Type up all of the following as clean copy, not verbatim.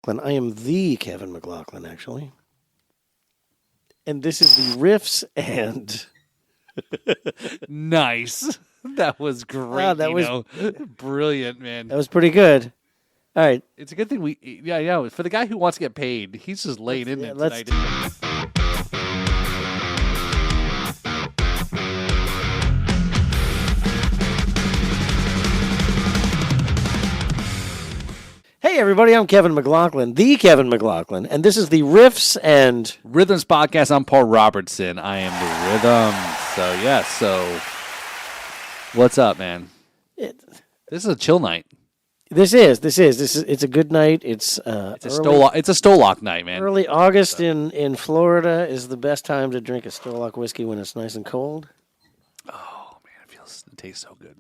McLaughlin. I am the Kevin McLaughlin, actually. And this is the Riffs and... Nice. That was great. That was brilliant, man. That was pretty good. All right. It's a good thing for the guy who wants to get paid, he's just laying in it tonight. Hey, everybody, I'm Kevin McLaughlin, the Kevin McLaughlin, and this is the Riffs and... Rhythms Podcast. I'm Paul Robertson. I am the Rhythm. So what's up, man? This is a chill night. This is. It's a good night. It's a Stolock night, man. Early August in Florida is the best time to drink a Stolock whiskey when it's nice and cold. Oh, man, it tastes so good.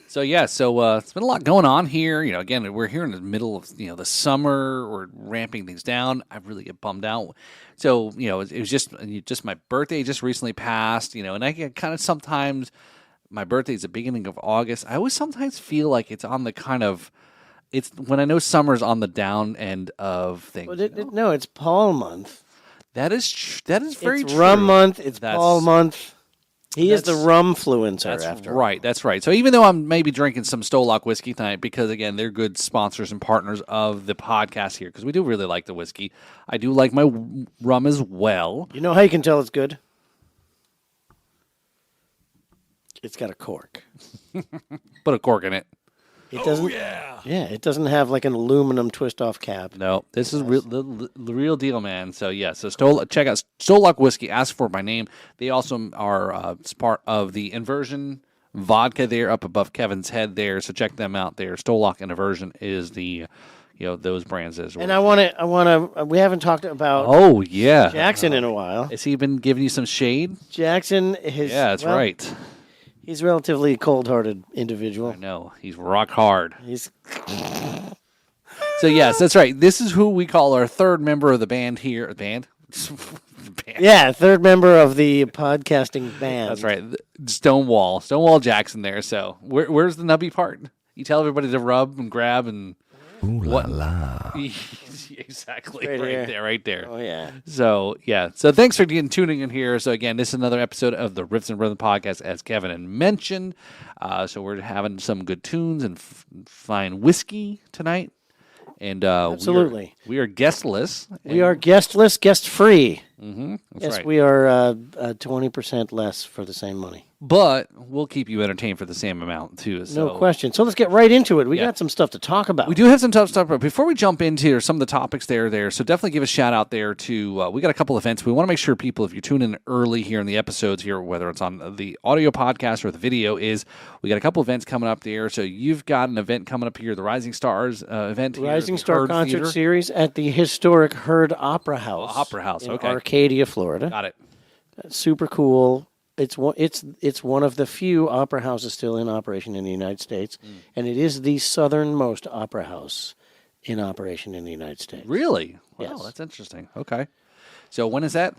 So it's been a lot going on here. Again, we're here in the middle of the summer. We're ramping things down. I really get bummed out. So it was just my birthday just recently passed. And I get kind of sometimes my birthday is the beginning of August. I always sometimes feel like it's on the it's when I know summer's on the down end of things. No, it's Paul month. That is very true. It's rum month. It's Paul month. He is the rumfluencer after all. That's right. So even though I'm maybe drinking some Stolock whiskey tonight, because, again, they're good sponsors and partners of the podcast here, because we do really like the whiskey. I do like my rum as well. You know how you can tell it's good? It's got a cork. Put a cork in it. It doesn't. Yeah, it doesn't have like an aluminum twist-off cap. No, this is the real deal, man. So, check out Stolock Whiskey. Ask for it by name. They also are part of the Inversion Vodka there up above Kevin's head there. So check them out there. Stolock and Inversion is the, those brands as well. And I want to. We haven't talked about. Oh yeah, Jackson in a while. Has he been giving you some shade? Jackson is. Yeah, that's right. He's a relatively cold-hearted individual. I know. He's rock hard. So, yes, that's right. This is who we call our third member of the band here. Band? Yeah, third member of the podcasting band. That's right. Stonewall Jackson there. So, where's the nubby part? You tell everybody to rub and grab and... Ooh la la. Exactly. Right there. Oh, yeah. So, So, thanks for tuning in here. So, again, this is another episode of the Riffs and Rhythm Podcast, as Kevin had mentioned. So, we're having some good tunes and fine whiskey tonight. And absolutely. We are guestless. We are guestless, guest-free. Mm-hmm. Yes, right. We are 20% less for the same money. But we'll keep you entertained for the same amount, too. So. No question. So let's get right into it. We got some stuff to talk about. We do have some tough stuff, but before we jump into some of the topics there, so definitely give a shout-out there to, we got a couple events. We want to make sure people, if you're tuning in early here in the episodes here, whether it's on the audio podcast or the video, we got a couple events coming up there. So you've got an event coming up here, the Rising Stars event here. Rising Star Concert Series at the historic Heard Opera House. In Arcadia, Florida. Got it. Super cool. It's one of the few opera houses still in operation in the United States, and it is the southernmost opera house in operation in the United States. Really? Wow, yes. That's interesting. Okay. So when is that?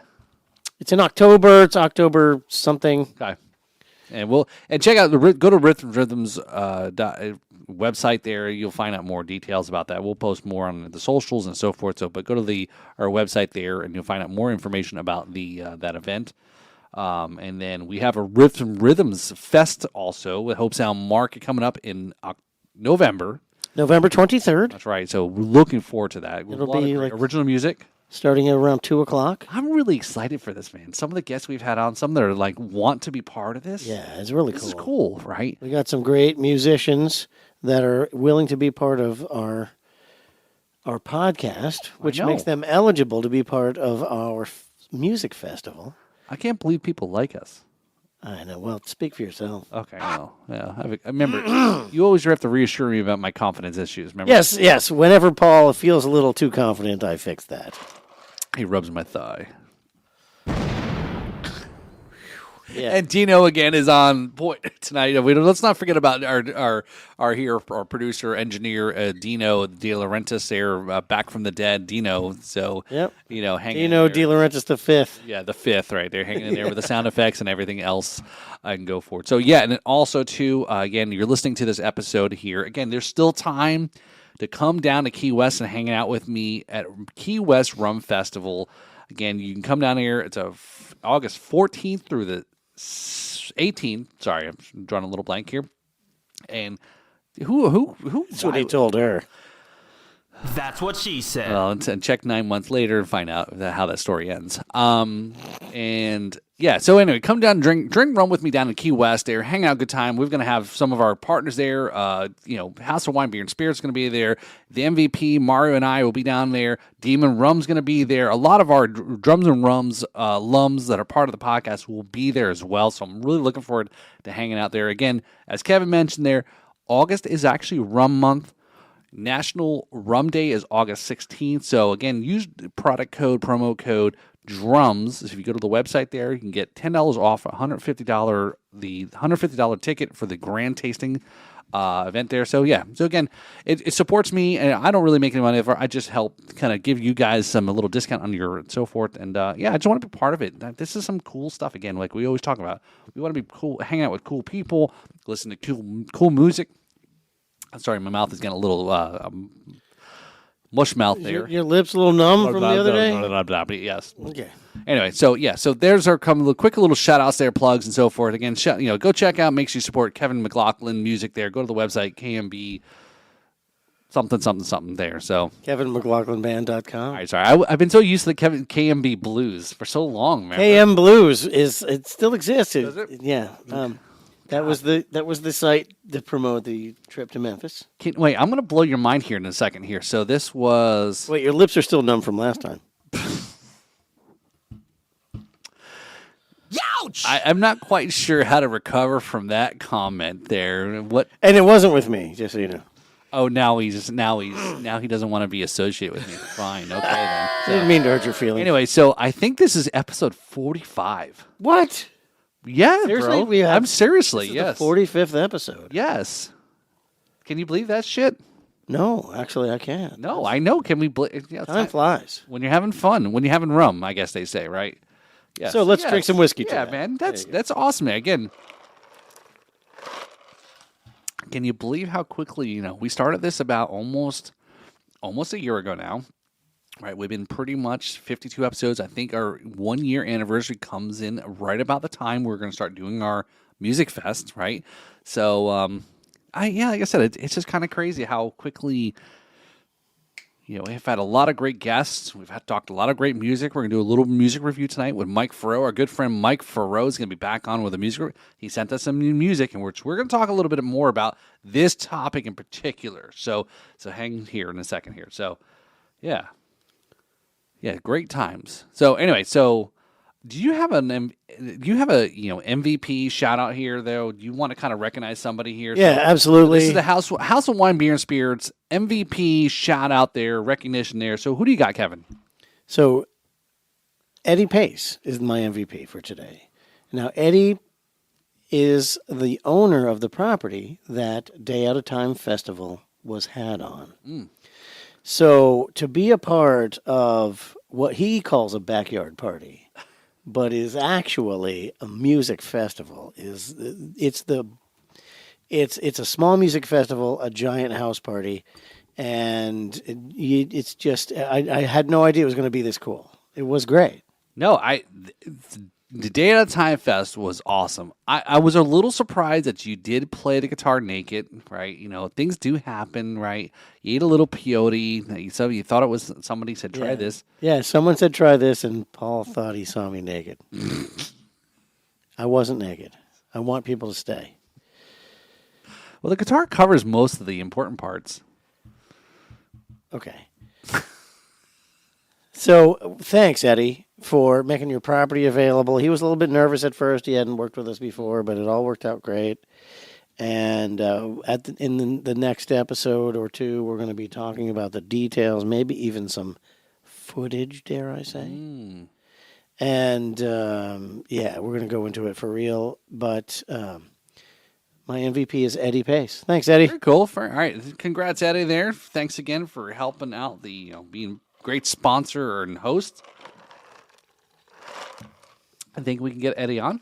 It's in October. It's October something. Okay. And check out go to Rhythms website there. You'll find out more details about that. We'll post more on the socials and so forth. But go to our website there, and you'll find out more information about that event. And then we have a Riff and Rhythms Fest also with Hope Sound Market coming up in November. November 23rd. That's right. So we're looking forward to that. It'll be like original music. Starting at around 2 o'clock. I'm really excited for this, man. Some of the guests we've had on, some that are want to be part of this. Yeah, it's really cool. This is cool, right? We got some great musicians that are willing to be part of our podcast, which makes them eligible to be part of our music festival. I can't believe people like us. I know. Well, speak for yourself. Okay. Well, yeah. I remember, you always have to reassure me about my confidence issues. Remember? Yes. Whenever Paul feels a little too confident, I fix that. He rubs my thigh. Yeah. And Dino again is on point tonight. Let's not forget about our producer engineer Dino De Laurentiis there, back from the dead. Dino, so yep. hanging. Dino De Laurentiis the fifth. Yeah, the fifth, right there, hanging in there with the sound effects and everything else. I can go forward. So yeah, and then also too, again, you're listening to this episode here. Again, there's still time to come down to Key West and hang out with me at Key West Rum Festival. Again, you can come down here. It's August 14th through the 18th. Sorry, I'm drawing a little blank here. And who? That's what he told her. That's what she said. Well, and check 9 months later and find out how that story ends. And yeah, so anyway, come down, drink rum with me down in Key West there, hang out, good time. We're going to have some of our partners there. House of Wine, Beer, and Spirits going to be there. The MVP, Mario, and I will be down there. Demon Rum's going to be there. A lot of our Drums and Rums alums that are part of the podcast will be there as well. So I'm really looking forward to hanging out there. Again, as Kevin mentioned there, August is actually Rum Month. National Rum Day is August 16th. So again, use promo code DRUMS. If you go to the website there, you can get $10 off $150 ticket for the grand tasting event there. So yeah, so again, it supports me, and I don't really make any money. I just help kind of give you guys a little discount on your and so forth. And I just want to be part of it. This is some cool stuff. Again, like we always talk about, we want to be cool, hang out with cool people, listen to cool music. Sorry, my mouth is getting a little mush mouth there. Your lips a little numb from the other day? Yes. Okay. Anyway, so there's our quick little shout outs there, plugs and so forth. Again, go check out, make sure you support Kevin McLaughlin music there. Go to the website, KMB something there. So KevinMcLaughlinBand.com. All right, sorry. I've been so used to the KMB Blues for so long, man. KM Blues it still exists. Does it? Yeah. That was the site to promote the trip to Memphis. Wait, I'm going to blow your mind here in a second here. So this was... Wait, your lips are still numb from last time. Youch! I'm not quite sure how to recover from that comment there. What? And it wasn't with me, just so you know. Oh, now he doesn't want to be associated with me. Fine, okay then. I didn't mean to hurt your feelings. Anyway, so I think this is episode 45. What? Yeah, Seriously? bro. I'm seriously, This is yes. the 45th episode. Yes. Can you believe that shit? No, actually, I can't. No, I know. Can we believe? Yeah, Time flies. when you're having fun, when you're having rum, I guess they say, right? Yes. So let's drink some whiskey Yeah, today. man. There you go. That's awesome, man. Again, can you believe how quickly, we started this about almost a year ago now. Right, we've been pretty much 52 episodes. I think our 1 year anniversary comes in right about the time we're going to start doing our music fest, right? So, like I said, it's just kind of crazy how quickly, we've had a lot of great guests. We've talked a lot of great music. We're going to do a little music review tonight with Mike Faurot. Our good friend Mike Faurot is going to be back on with a music review. He sent us some new music, and we're going to talk a little bit more about this topic in particular. So hang here in a second here. So, yeah. Yeah, great times. So anyway, do you have MVP shout out here though? Do you want to kind of recognize somebody here? Yeah, absolutely. This is the House of Wine, Beer, and Spirits MVP shout out there, recognition there. So who do you got, Kevin? So Eddie Pace is my MVP for today. Now Eddie is the owner of the property that Day Out of Time Festival was had on. So to be a part of what he calls a backyard party, but is actually a music festival, it's a small music festival, a giant house party, and it's just I had no idea it was going to be this cool. It was great. No, the Day Out of Time Fest was awesome. I was a little surprised that you did play the guitar naked, right? Things do happen, right? You ate a little peyote. You thought it was somebody said, try this. Yeah, someone said try this, and Paul thought he saw me naked. I wasn't naked. I want people to stay. Well, the guitar covers most of the important parts. Okay. So thanks, Eddie, for making your property available. He was a little bit nervous at first. He hadn't worked with us before, but it all worked out great. And in the next episode or two, we're going to be talking about the details, maybe even some footage, dare I say. And, we're going to go into it for real. But my MVP is Eddie Pace. Thanks, Eddie. Very cool. All right. Congrats, Eddie, there. Thanks again for helping out being great sponsor and host. I think we can get Eddie on.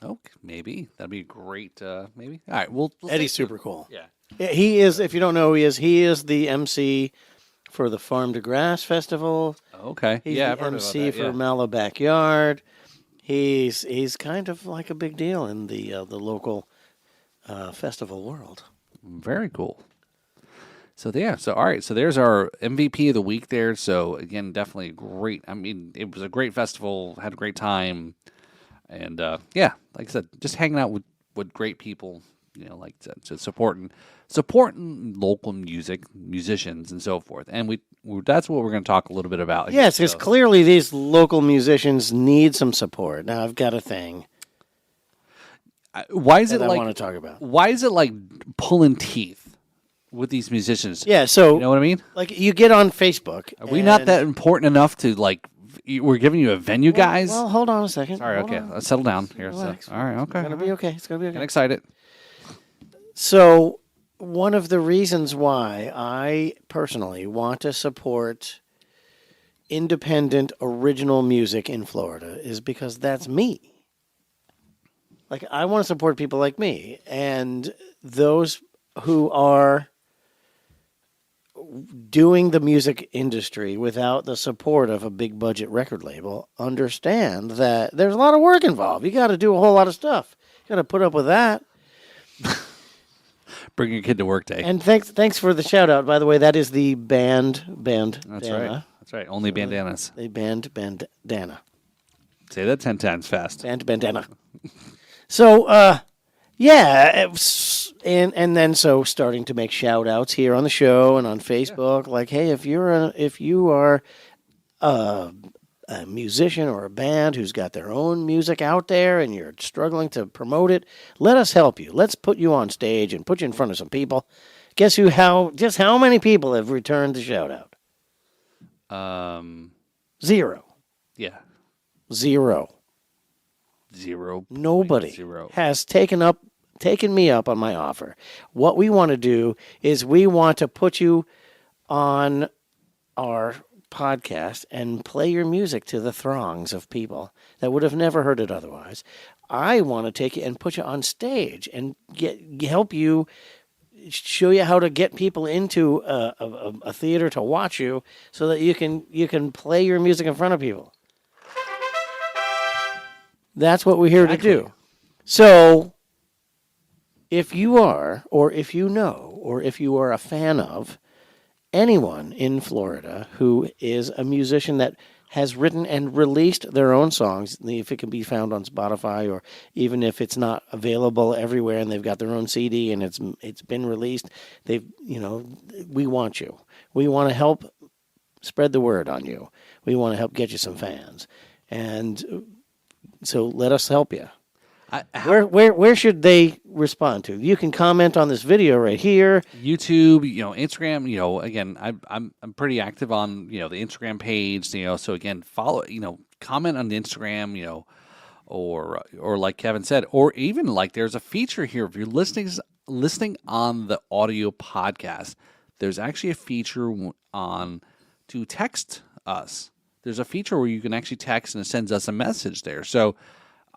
Okay, maybe that'd be great. Maybe. All right. We'll Eddie's stay tuned. super cool. Yeah. Yeah, he is. If you don't know who he is the MC for the Farm to Grass Festival. Okay. He's yeah, the I've heard MC about that. for Yeah. Mallow Backyard. He's kind of like a big deal in the local festival world. Very cool. So yeah, so all right, so there's our MVP of the week there. So again, definitely great. I mean, it was a great festival, had a great time, and yeah, like I said, just hanging out with great people. Like I said, so supporting local musicians, and so forth. And we that's what we're going to talk a little bit about. Yes, because So- clearly these local musicians need some support. Now I've got a thing Why is that it I like? want to talk about. Why is it like pulling teeth with these musicians? Yeah, so You know what I mean? like you get on Facebook. Are we not and- that important enough to like? We're giving you a venue, guys. Well, hold on a second. Sorry. Hold Okay, on. let's settle down here. So, Relax. all right. Okay. It's gonna be okay. It's gonna be Getting okay. excited. So one of the reasons why I personally want to support independent original music in Florida is because that's me. Like I want to support people like me and those who are doing the music industry without the support of a big budget record label understand that there's a lot of work involved. You got to do a whole lot of stuff. You got to put up with that. Bring your kid to work day. And thanks for the shout out. By the way, that is the band. That's right. That's right. Only bandanas. The bandana. Say that 10 times fast. Bandana. So, yeah, and then so starting to make shout outs here on the show and on Facebook, like, hey, if you are a musician or a band who's got their own music out there and you're struggling to promote it, let us help you. Let's put you on stage and put you in front of some people. Guess how many people have returned the shout out? Zero. Yeah. Zero. 0. Nobody 0. has taken me up on my offer. What we want to do is we want to put you on our podcast and play your music to the throngs of people that would have never heard it otherwise. I want to take you and put you on stage and help you, show you how to get people into a theater to watch you so that you can play your music in front of people. That's what we're here to do. So if you are, or if you know, or if you are a fan of anyone in Florida who is a musician that has written and released their own songs, if it can be found on Spotify, or even if it's not available everywhere and they've got their own CD and it's been released, we want you. We want to help spread the word on you. We want to help get you some fans. And so let us help you. Where should they respond to? You can comment on this video right here. YouTube, Instagram, again, I'm pretty active on, the Instagram page, so again, follow, comment on the Instagram, or like Kevin said, or even like there's a feature here. If you're listening on the audio podcast, there's actually a feature on to text us. There's a feature where you can actually text and it sends us a message there. So,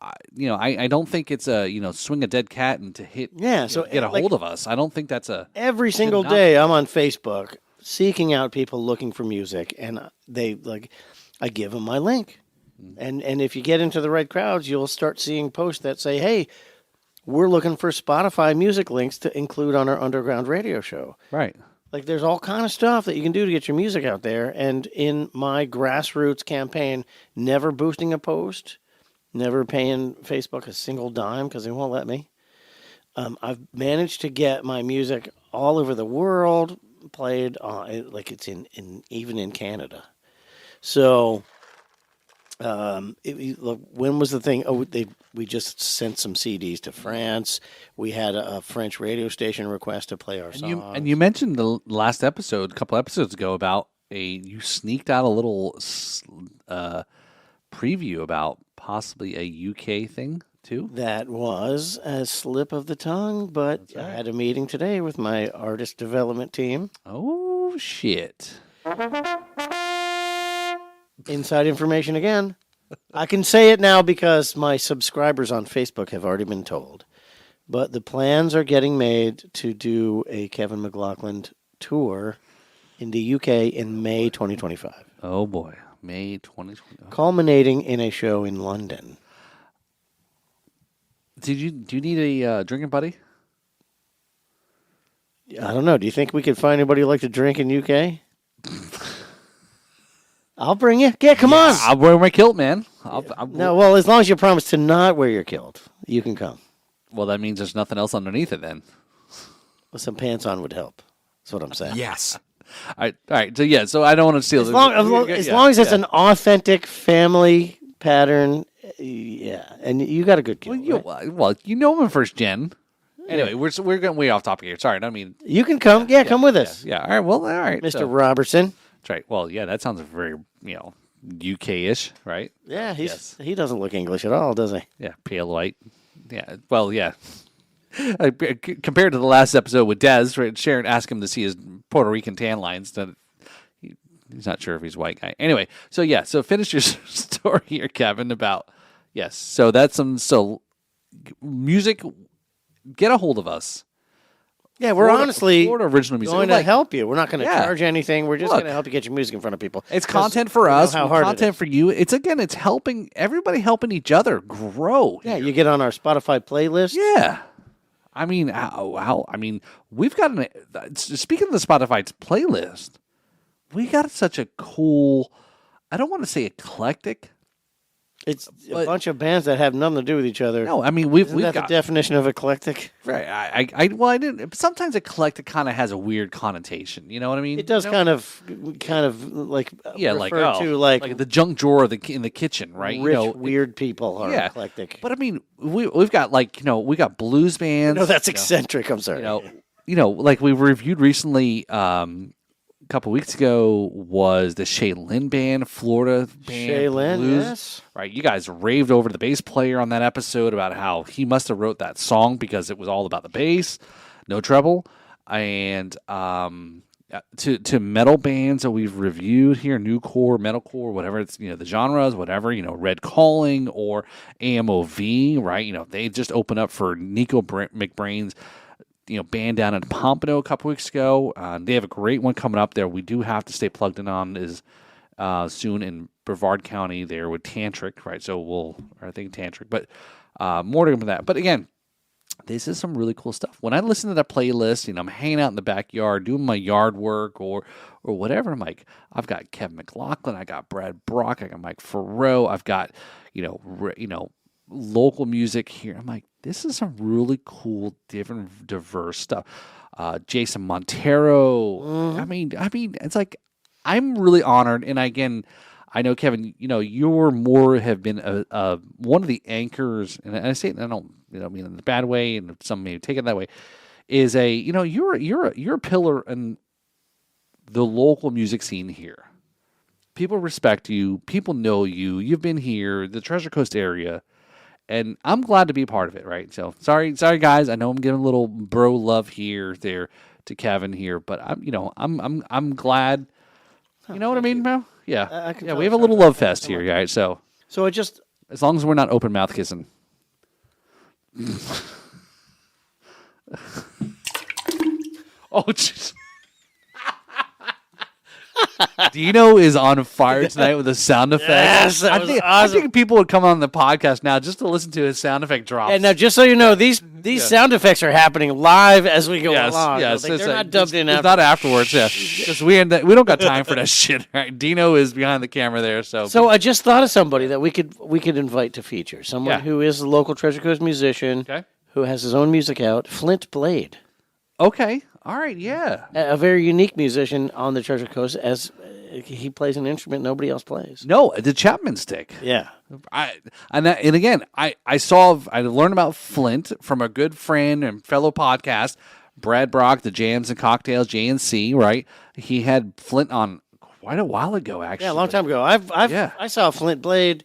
I don't think it's a, swing a dead cat and to hit, so get a hold of us. I don't think that's a... Every single day I'm on Facebook seeking out people looking for music, and I give them my link. And if you get into the right crowds, you'll start seeing posts that say, hey, we're looking for Spotify music links to include on our underground radio show. Right. Like, there's all kind of stuff that you can do to get your music out there. And in my grassroots campaign, never boosting a post, never paying Facebook a single dime because they won't let me, I've managed to get my music all over the world, played like it's even in Canada. So, when was the thing? Oh, we just sent some CDs to France. We had a French radio station request to play our songs. And you mentioned the last episode, a couple episodes ago, about you sneaked out a little preview about possibly a UK thing too. That was a slip of the tongue, but I had a meeting today with my artist development team. Oh shit! Inside information again. I can say it now because my subscribers on Facebook have already been told. But the plans are getting made to do a Kevin McLaughlin tour in the UK in May 2025. Oh, boy. May 2020. Culminating in a show in London. Do you need a drinking buddy? I don't know. Do you think we could find anybody who like to drink in UK? I'll bring you. Yeah, come on. I'll wear my kilt, man. No, well, as long as you promise to not wear your kilt, you can come. Well, that means there's nothing else underneath it then. Well, some pants on would help. That's what I'm saying. Yes. All right. So, yeah. So, I don't want to steal As long as it's an authentic family pattern, yeah. And you got a good kilt. Well, you know him in first gen. Anyway, we're getting way off topic here. Sorry. I mean, you can come. Yeah, come with us. Yeah. All right. Well, all right. Mr. So, Robertson. that's right. Well, yeah, that sounds very, UK-ish, right? Yeah, he doesn't look English at all, does he? Yeah, pale white. Yeah, well, yeah. Compared to the last episode with Dez, right, Sharon asked him to see his Puerto Rican tan lines. He's not sure if he's a white guy. Anyway, so finish your story here, Kevin, about, yes. So that's music, get a hold of us. Yeah, we're honestly Florida original music. going to help you. We're not going to Yeah. charge anything. We're just Look, going to help you get your music in front of people. It's content for us, how hard it content is. for you. It's helping everybody, helping each other grow. Yeah, you get on our Spotify playlist. Yeah. I mean, I mean, we've got speaking of the Spotify playlist, we got such a cool, I don't want to say eclectic. It's a bunch of bands that have nothing to do with each other. No, I mean, we've Isn't that got the definition of eclectic? right. I didn't. Sometimes eclectic kind of has a weird connotation. You know what I mean? It does kind of like refer to like the junk drawer in the kitchen, right? rich weird people are eclectic. But I mean, we've got we got blues bands. No, that's eccentric. I'm sorry. Like we reviewed recently. A couple weeks ago was the Shaylin band, Florida band. Shaylin, blues. yes. Right, you guys raved over the bass player on that episode about how he must have wrote that song because it was all about the bass, no treble, and to metal bands that we've reviewed here, newcore, metalcore, whatever it's the genres, whatever Red Calling or AMOV, right? They just opened up for Nico McBrain's band down in Pompano a couple weeks ago. They have a great one coming up there. We do have to stay plugged in on is soon in Brevard County there with Tantric, right? So I think Tantric, but more to come from that. But again, this is some really cool stuff. When I listen to that playlist, I'm hanging out in the backyard doing my yard work or whatever. I'm like, I've got Kevin McLaughlin, I got Brad Brock, I got Mike Faurot, I've got local music here. I'm like, this is some really cool, different, diverse stuff. Jason Montero. Mm-hmm. I mean, it's like I'm really honored. And again, I know Kevin. You're have been one of the anchors, and I say I don't mean in the bad way, and some may take it that way. Is you're a pillar in the local music scene here. People respect you. People know you. You've been here, the Treasure Coast area. And I'm glad to be a part of it, right? So sorry, guys. I know I'm giving a little bro love there to Kevin here, but I'm glad. You know what I mean, bro? Yeah, we have a little love fest here, guys. So as long as we're not open mouth kissing. Oh, jeez. Dino is on fire tonight with a sound effect. Yes, that was I awesome. think people would come on the podcast now just to listen to his sound effect drops. And now, just so you know, these sound effects are happening live as we go along. Yes, they're not dubbed in. It's not afterwards. Yeah, because we don't got time for that shit. Right? Dino is behind the camera there. So I just thought of somebody that we could invite to feature. Someone who is a local Treasure Coast musician, who has his own music out. Flint Blade. Okay. All right. Yeah. A very unique musician on the Treasure Coast, as he plays an instrument nobody else plays. No, the Chapman stick. Yeah. I learned about Flint from a good friend and fellow podcast, Brad Brock, the Jams and Cocktails, JNC, right? He had Flint on quite a while ago, actually. Yeah, a long time ago. I saw Flint Blade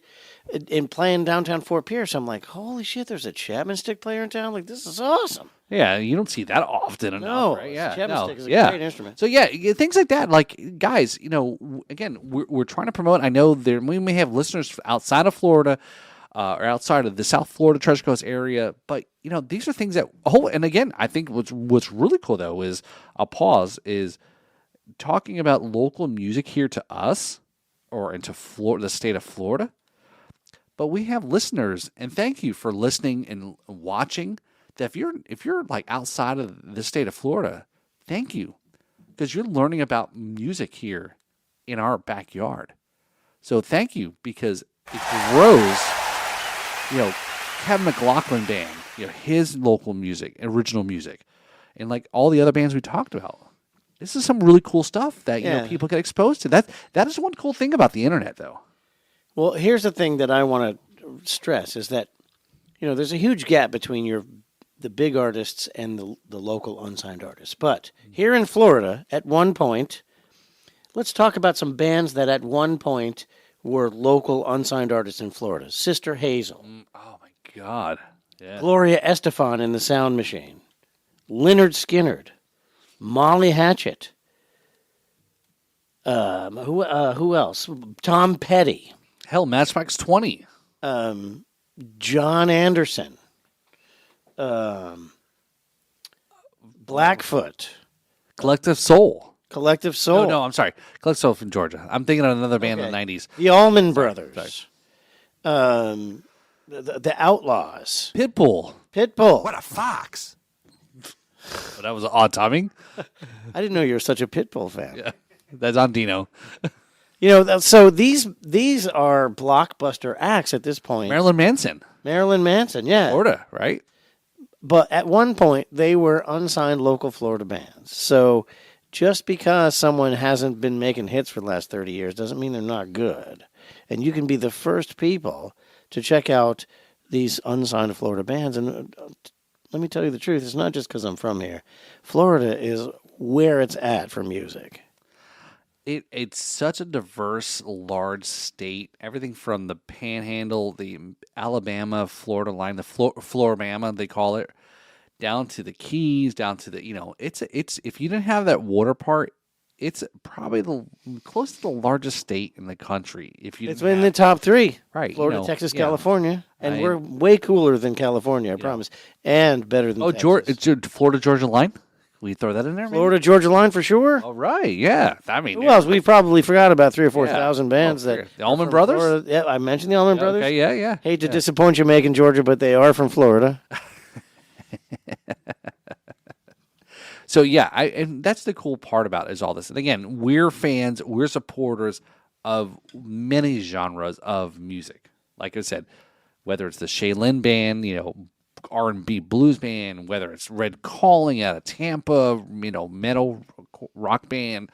in playing downtown Fort Pierce. I'm like, holy shit, there's a Chapman stick player in town? Like, this is awesome. Yeah, you don't see that often enough, No, right? Yeah, Chevy no, stick is a yeah. great instrument. So yeah, things like that. Like guys, again, we're trying to promote. I know we may have listeners outside of Florida, or outside of the South Florida Treasure Coast area, but these are things that. Oh, and again, I think what's really cool though is talking about local music here to us, or into Florida, the state of Florida. But we have listeners, and thank you for listening and watching. That if you're like outside of the state of Florida, thank you, because you're learning about music here in our backyard. So thank you, because it grows. Kevin McLaughlin band, his local music, original music, and like all the other bands we talked about. This is some really cool stuff that people get exposed to. That is one cool thing about the internet, though. Well, here's the thing that I want to stress is that there's a huge gap between the big artists and the local unsigned artists. But here in Florida, at one point, let's talk about some bands that at one point were local unsigned artists in Florida. Sister Hazel. Oh, my God. Yeah. Gloria Estefan in the Sound Machine. Lynyrd Skynyrd. Molly Hatchet. Who else? Tom Petty. Hell, Matchbox 20. John Anderson. Blackfoot. Collective Soul. Collective Soul. No, I'm sorry. Collective Soul from Georgia. I'm thinking of another band in the 90s. The Allman Brothers. The Outlaws. Pitbull. What a fox. Well, that was odd timing. I didn't know you were such a Pitbull fan. Yeah, that's on Dino. So these are blockbuster acts at this point. Marilyn Manson. Yeah. Florida, right? But at one point, they were unsigned local Florida bands. So just because someone hasn't been making hits for the last 30 years doesn't mean they're not good. And you can be the first people to check out these unsigned Florida bands. And let me tell you the truth, it's not just because I'm from here. Florida is where it's at for music. It's such a diverse, large state. Everything from the Panhandle, the Alabama, Florida line, the Floribama they call it, down to the Keys, down to the it's if you didn't have that water part, it's probably close to the largest state in the country. It's in the top three, right? Florida, Texas, California, and we're way cooler than California, I promise, and better than Texas. Florida Georgia line. Will you throw that in there? Florida Georgia line for sure. All right, yeah. I mean, who else? We probably forgot about 3,000 or 4,000 bands that the Allman Brothers. Florida. Yeah, I mentioned the Allman Brothers. Okay, yeah. Hate to disappoint you, Macon, Georgia, but they are from Florida. So yeah, and that's the cool part about it, is all this. And again, we're fans, we're supporters of many genres of music. Like I said, whether it's the Shaylin band, R&B blues band, whether it's Red Calling out of Tampa, metal rock band,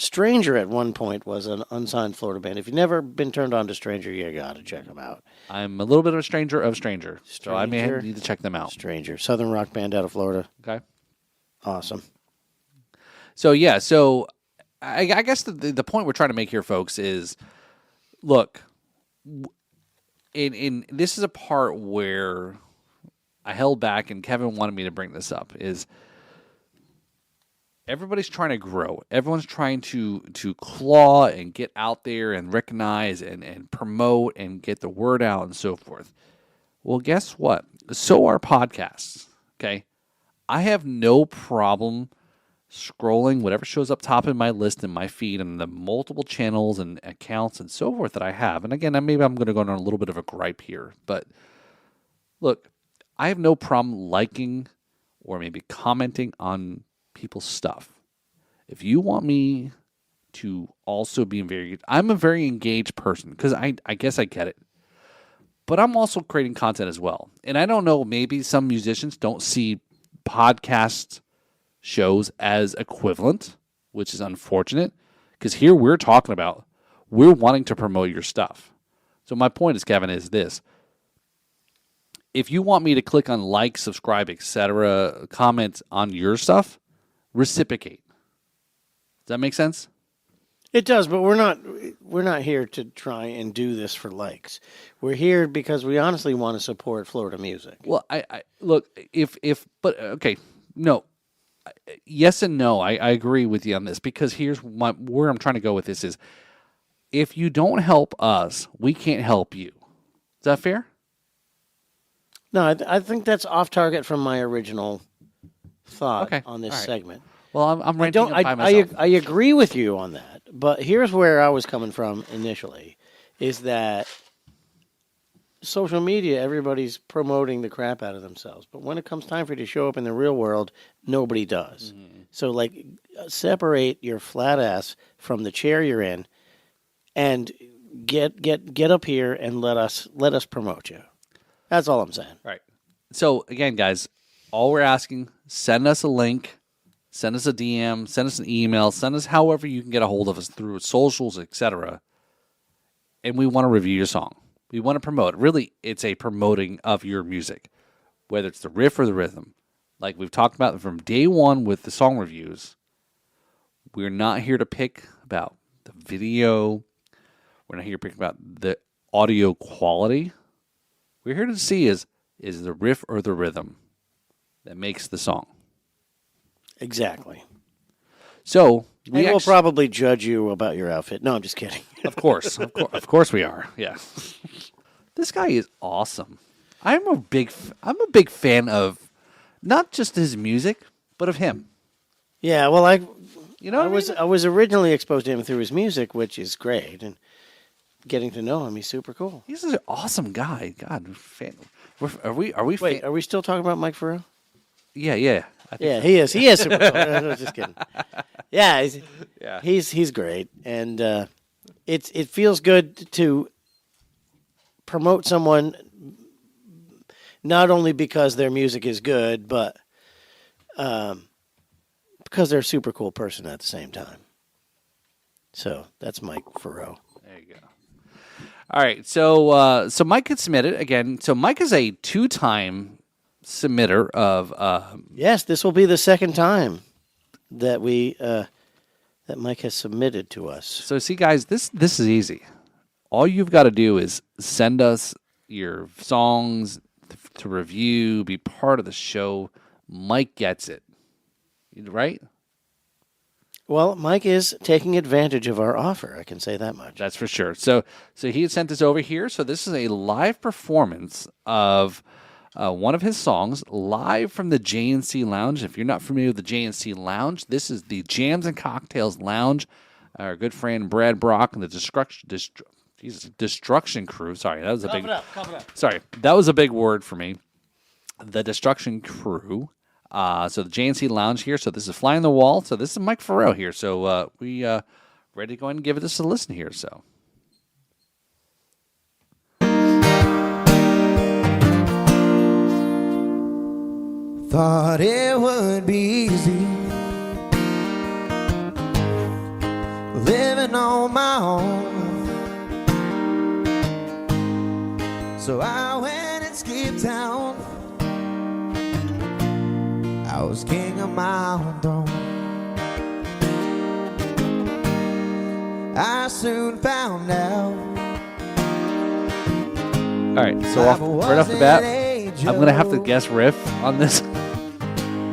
Stranger at one point was an unsigned Florida band. If you've never been turned on to Stranger, you got to check them out. I'm a little bit of a stranger of Stranger, so I may need to check them out. Stranger, Southern rock band out of Florida. Okay. Awesome. So I guess the point we're trying to make here, folks, is look, in this is a part where I held back, and Kevin wanted me to bring this up, is everybody's trying to grow. Everyone's trying to claw and get out there and recognize and promote and get the word out and so forth. Well, guess what? So are podcasts, okay? I have no problem scrolling whatever shows up top in my list in my feed and the multiple channels and accounts and so forth that I have. And again, maybe I'm going to go on a little bit of a gripe here, but look, I have no problem liking or maybe commenting on people's stuff. If you want me to also be I'm a very engaged person, because I guess I get it, but I'm also creating content as well. And I don't know, maybe some musicians don't see podcast shows as equivalent, which is unfortunate, because here we're wanting to promote your stuff. So my point is, Kevin, is this: if you want me to click on like, subscribe, etc., comment on your stuff, reciprocate. Does that make sense? It does, but we're not here to try and do this for likes. We're here because we honestly want to support Florida music. Well, I look but okay, no, yes and no. I agree with you on this because here's where I'm trying to go with this is if you don't help us, we can't help you. Is that fair? No, I think that's off target from my original thought Okay, on this all right. segment. Well, I'm ranting up by I myself. I agree with you on that, but here's where I was coming from initially, is that social media, everybody's promoting the crap out of themselves, but when it comes time for you to show up in the real world, nobody does. Mm-hmm. So, like, separate your flat ass from the chair you're in, and get up here and let us promote you. That's all I'm saying. Right. So again, guys, all we're asking: send us a link. Send us a DM, send us an email, send us however you can get a hold of us through socials, etc. And we want to review your song. We want to promote. Really, it's a promoting of your music, whether it's the riff or the rhythm. Like we've talked about from day one with the song reviews, we're not here to pick about the video. We're not here to pick about the audio quality. We're here to see is the riff or the rhythm that makes the song. Exactly. So We'll probably judge you about your outfit. No, I'm just kidding. Of course we are. Yeah. This guy is awesome. I'm a big fan of not just his music, but of him. Yeah, well, You know, I was originally exposed to him through his music, which is great, and getting to know him, he's super cool. he's an awesome guy. God, fan. Are we? Wait, are we still talking about Mike Faurot? Yeah. I think Yeah, he is. He is super cool. I was just kidding. Yeah, Yeah. he's great, and it feels good to promote someone not only because their music is good, but because they're a super cool person at the same time. So that's Mike Faurot. There you go. All right, so Mike had submitted again. So Mike is a 2-time submitter of. Yes, this will be the second time that that Mike has submitted to us. So see, guys, this is easy. All you've got to do is send us your songs to review, be part of the show. Mike gets it, right? Well, Mike is taking advantage of our offer. I can say that much. That's for sure. So he had sent this over here. So this is a live performance of one of his songs live from the J&C Lounge. If you're not familiar with the J&C Lounge, this is the Jams and Cocktails Lounge. Our good friend Brad Brock and the Destruction Crew. Sorry, that was a Cough it up. Sorry, that was a big word for me. The Destruction Crew. So the J&C Lounge here. So this is Flying the Wall. So this is Mike Faurot here. So we ready to go ahead and give this a listen here. So. Thought it would be easy living on my own, so I went and skipped town. I was king of my own throne. I soon found out. All right, so right off the bat, I'm going to have to guess riff on this.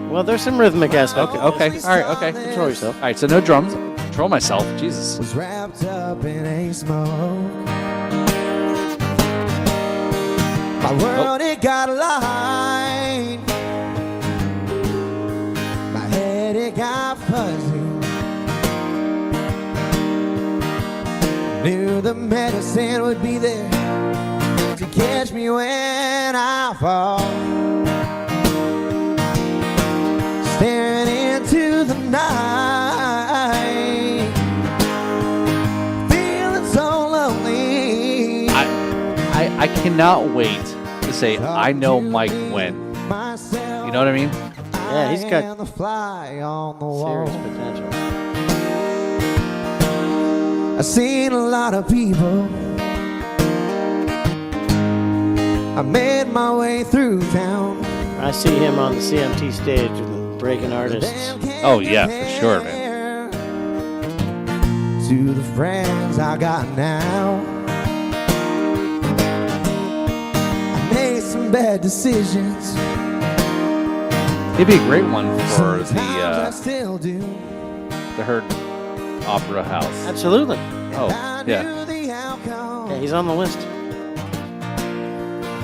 Well, there's some rhythmic aspect. Okay. All right, okay. Control yourself. All right, so no drums. Control myself. Jesus. Was wrapped up in a smoke. My world, it got aligned. My head, it got fuzzy. Knew the medicine would be there to catch me when I fall. Staring into the night, feeling so lonely. I cannot wait to say I know Mike when. You know what I mean? Yeah, he's got the fly on the wall. serious potential. I've seen a lot of people. I made my way through town. I see him on the CMT stage with the Breaking Artists. Oh, yeah, for sure, man. to the friends I got now. I made some bad decisions. It'd be a great one for Sometimes I the still do. Herd Opera House. Absolutely. Oh, I yeah. knew the outcome, Yeah, he's on the list.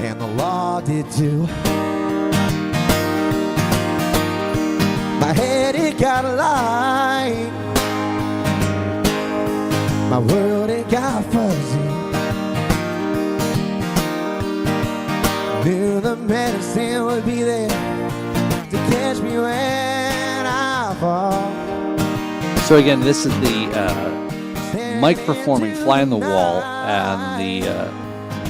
and the law did too. My head, it got light. My world, it got fuzzy. Knew the medicine would be there to catch me when I fall. So again, this is the Mike performing Fly on the Wall and the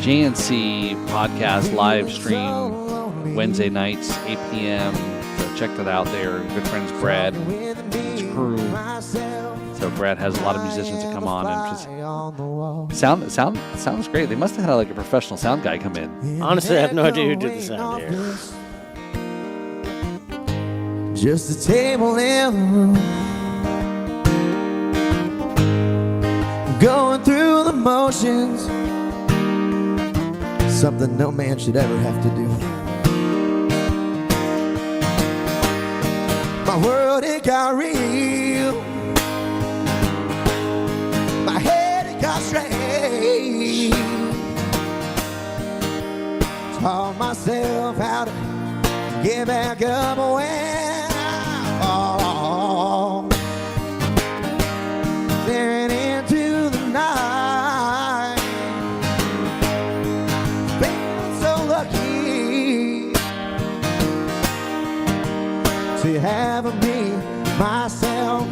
JNC podcast live stream Wednesday nights, 8 p.m. So check that out there. Good friends Brad and his crew. So Brad has a lot of musicians that come on and just sounds great. They must have had like a professional sound guy come in. Honestly, I have no idea who did the sound here. Just a table in the room, going through the motions, something no man should ever have to do. My world, it got real. My head, it got straight. Taught myself how to get back up when I fall. Staring into the night, feeling so lucky to have me, myself.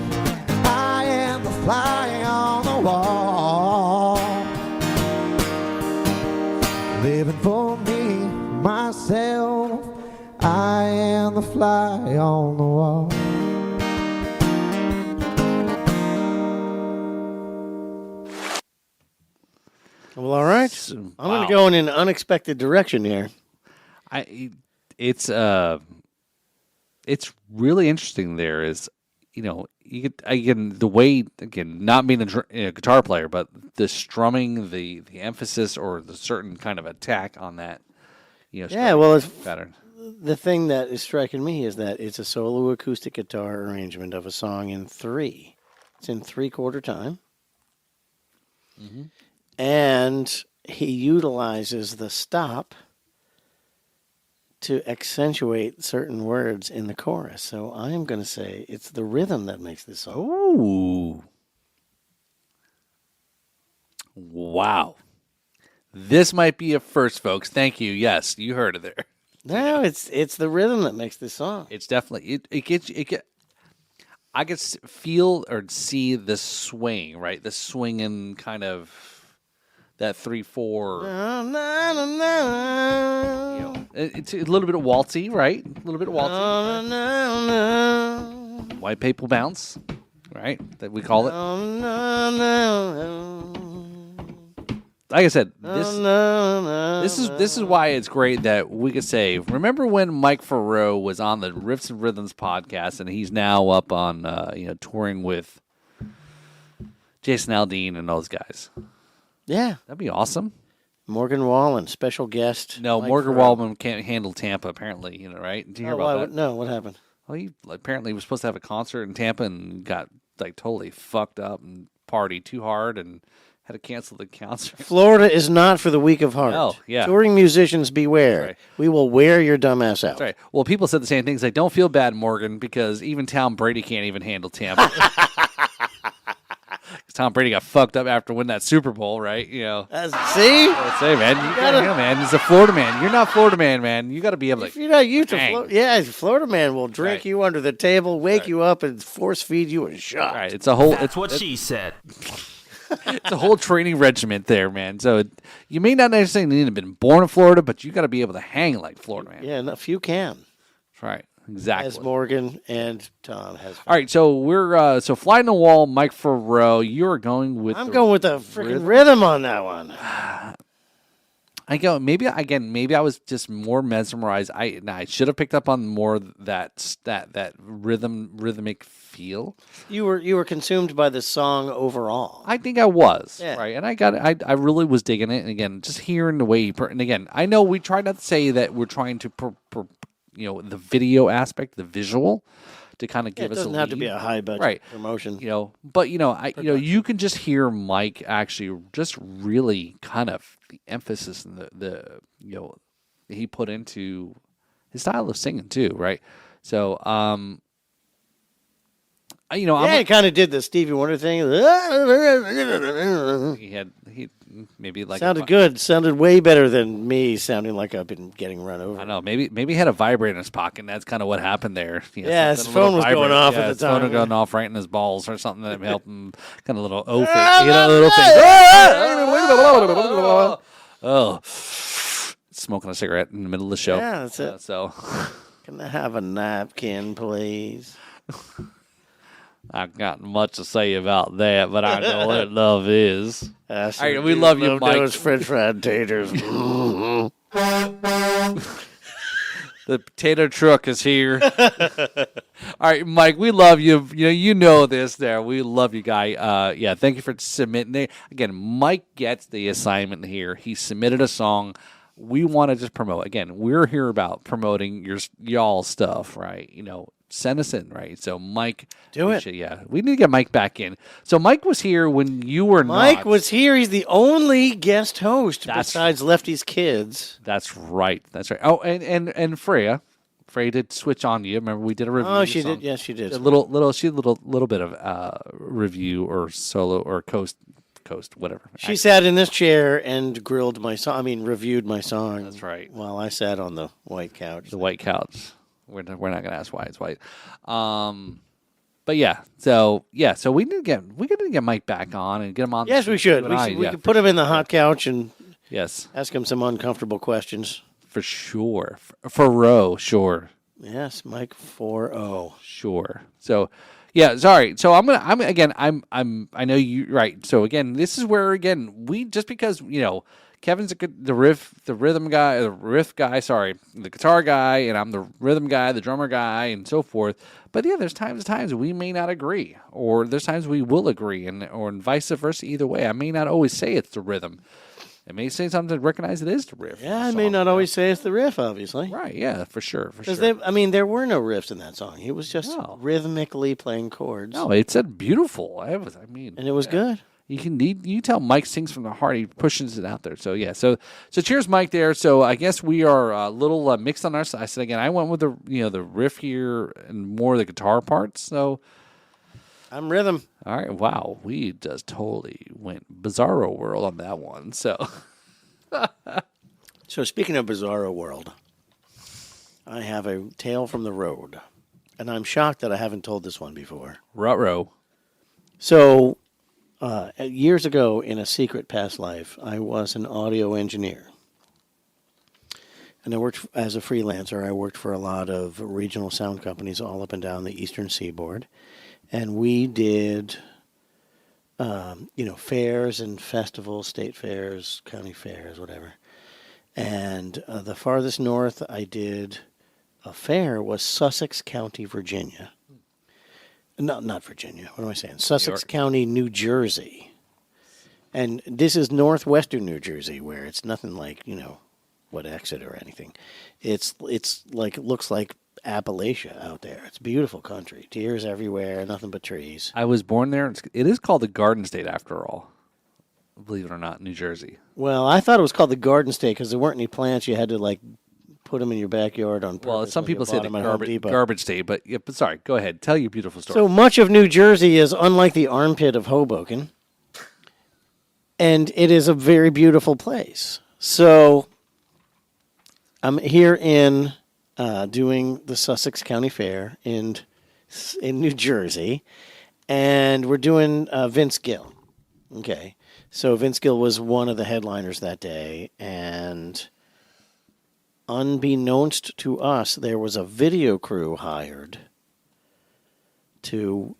I am the fly on the wall, living for me, myself. I am the fly on the wall. Well, all right. I'm going to go in an unexpected direction here. It's really interesting. There is, you get again the way not being a guitar player, but the strumming, the emphasis, or the certain kind of attack on that. Yeah, well, it's pattern. The thing that is striking me is that it's a solo acoustic guitar arrangement of a song in 3. It's in 3/4 time. Mm-hmm. And he utilizes the stop to accentuate certain words in the chorus. So I am going to say it's the rhythm that makes this song. Ooh. Wow. This might be a first, folks. Thank you. Yes, you heard it there. No, it's the rhythm that makes this song. It's definitely I could feel or see the swing, right? The swinging kind of that 3/4. It's a little bit of waltzy, right? A little bit of waltzy. White paper bounce, right? That we call it. Like I said, this is why it's great that we could say. Remember when Mike Faurot was on the Riffs and Rhythms podcast, and he's now up on touring with Jason Aldean and those guys. Yeah, That'd be awesome. Morgan Wallen, special guest. No, Mike Morgan Faurot. Wallman can't handle Tampa. Apparently, right? Did you hear about that? No, what happened? Well, he apparently was supposed to have a concert in Tampa and got like totally fucked up and partied too hard and had to cancel the concert. Florida is not for the weak of heart. Oh, yeah. Touring musicians, beware. That's right. We will wear your dumb ass out. That's right. Well, people said the same things. Like, don't feel bad, Morgan, because even Tom Brady can't even handle Tampa. Tom Brady got fucked up after winning that Super Bowl, right? See? Let's say, man, you gotta, man. He's a Florida man. You're not Florida man. You got to be able to. If you're not used to hang. Florida man will drink you under the table, wake you up, and force feed you a shot. Right. It's a whole. That's what she said. It's a whole training regiment there, man. So you may not necessarily need to have been born in Florida, but you got to be able to hang like Florida man. Yeah, a few can. That's right. Exactly. As Morgan and Tom has. All right, so we're Fly on the Wall, Mike Faurot. You're going with. I'm going with the freaking rhythm on that one. I go maybe I was just more mesmerized. I should have picked up on more that rhythmic feel. You were consumed by the song overall. I think I was Yeah. right, and I really was digging it. And again, just hearing the way and again, I know we try not to say that we're trying to the video aspect, the visual, to kind of give it us doesn't a have to lead. be a high budget Right. promotion. But you can just hear Mike actually just really kind of the emphasis and the he put into his style of singing too, right? So He kind of did the Stevie Wonder thing. he maybe like Sounded good. Sounded way better than me sounding like I've been getting run over. I know. Maybe he had a vibrator in his pocket, and that's kind of what happened there. Yeah, his phone was going off at the his phone time. was going off right in his balls or something that helped him. Kind of little O thing, a little thing. Oh, smoking a cigarette in the middle of the show. Yeah, that's it. So, Can I have a napkin, please? I've got much to say about that, but I know what love is. All right, we love you, Mike. Those French fried taters. The potato truck is here. All right, Mike, we love you. You know this there. We love you, guy. Thank you for submitting. Again, Mike gets the assignment here. He submitted a song. We want to just promote. Again, we're here about promoting y'all stuff, right? Send us in, right? So, Mike. Do it. We need to get Mike back in. So, Mike was here when you were not. Mike was here. He's the only guest host besides Lefty's kids. That's right. Oh, and Freya. Freya did switch on you. Remember, we did a review. Oh, she did. Yes, she did. A little bit of review or solo or coast, whatever. She sat in this chair and grilled my song. Reviewed my song. That's right. While I sat on the white couch. The white couch. We're not going to ask why it's white. But yeah, so we need to get Mike back on and get him on. Yes, we should. We could put him in the hot couch and ask him some uncomfortable questions. For sure. Faurot, sure. Yes, Mike Faurot. Sure. So sorry. So I know you right. So again, this is where we just because Kevin's the rhythm guy, the riff guy, the guitar guy, and I'm the rhythm guy, the drummer guy, and so forth. But yeah, there's times we may not agree, or there's times we will agree, or vice versa. Either way, I may not always say it's the rhythm. I may say something to recognize it is the riff. Yeah, I may not always say it's the riff, obviously. Right, yeah, for sure. Because there were no riffs in that song. He was just rhythmically playing chords. No, it said beautiful. And it was good. You tell Mike sings from the heart. He pushes it out there. So yeah. So cheers, Mike. There. So I guess we are a little mixed on our side. I said again, I went with the riff here and more of the guitar parts. So I'm rhythm. All right. Wow, we just totally went bizarro world on that one. So. So speaking of bizarro world, I have a tale from the road, and I'm shocked that I haven't told this one before. Ruh-roh. So. Years ago, in a secret past life, I was an audio engineer. And I worked as a freelancer. I worked for a lot of regional sound companies all up and down the eastern seaboard. And we did, fairs and festivals, state fairs, county fairs, whatever. And the farthest north I did a fair was Sussex County, Virginia. No, not Virginia. What am I saying? Sussex County, New Jersey. And this is northwestern New Jersey, where it's nothing like, what Exeter or anything. It's like, it looks like Appalachia out there. It's beautiful country. Deers everywhere, nothing but trees. I was born there. It is called the Garden State after all. Believe it or not, New Jersey. Well, I thought it was called the Garden State because there weren't any plants. You had to, put them in your backyard on purpose. Well, some people say the garbage state, but sorry, go ahead. Tell your beautiful story. So much of New Jersey is unlike the armpit of Hoboken, and it is a very beautiful place. So I'm here in doing the Sussex County Fair in New Jersey, and we're doing Vince Gill. Okay, so Vince Gill was one of the headliners that day, and unbeknownst to us, there was a video crew hired to,